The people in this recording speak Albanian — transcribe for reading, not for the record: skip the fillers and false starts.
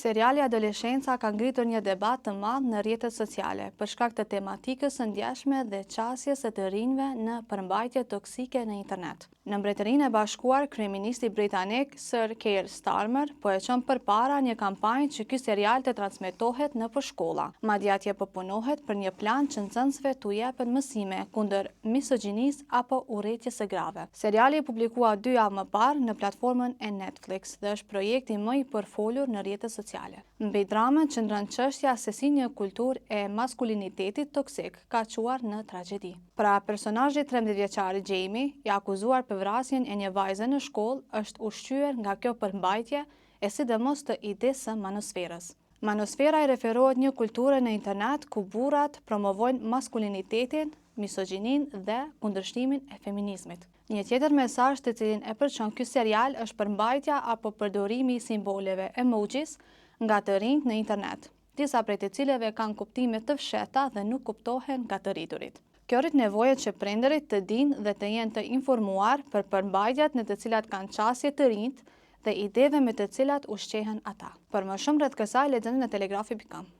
Seriali Adoleshenca ka ngritur një debat të madh në rrjetet sociale për shkak të tematikës së ndjeshme dhe qasjes së të rinjve në përmbajtje toksike në internet. Në Mbretërinë e Bashkuar, kryeministi britanik Sir Keir Starmer po e çon përpara një kampanjë që ky serial të transmetohet nëpër shkolla. Madje atje po punohet për një plan që nxënësve t'u jepen mësime kundër misogjinisë apo urrëties së grave. Seriali publikua 2 javë më parë në platformën e Netflix dhe është projekti më i përfolur në rrjetet sociale. Mbi dramën qëndron çështja se si një kulturë e maskulinitetit toksik ka çuar në tragjedi. Pra, personazhi 13 vjeçari Jamie, i akuzuar për vrasjen e një vajze në shkollë, është ushqyer nga kjo përmbajtje e sidomos të idesë së manosferës. Manosfera i referohet një kulture në internet ku burrat promovojnë maskulinitetin, misogjininë dhe kundërshtimin e feminizmit. Një tjetër mesazh të cilin e përçon ky serial është përmbajtja apo përdorimi i simboleve emojis nga të rinjt në internet, disa prej të cilave kanë kuptime të fshehta dhe nuk kuptohen nga të rriturit. Kjo rrit nevojën që prindërit të dinë dhe të jenë të informuar për përmbajtjat në të cilat kanë qasje të rinjt dhe ideve me të cilat ushqehen ata. Për më shumë rreth kësaj lexoni në telegrafi.com.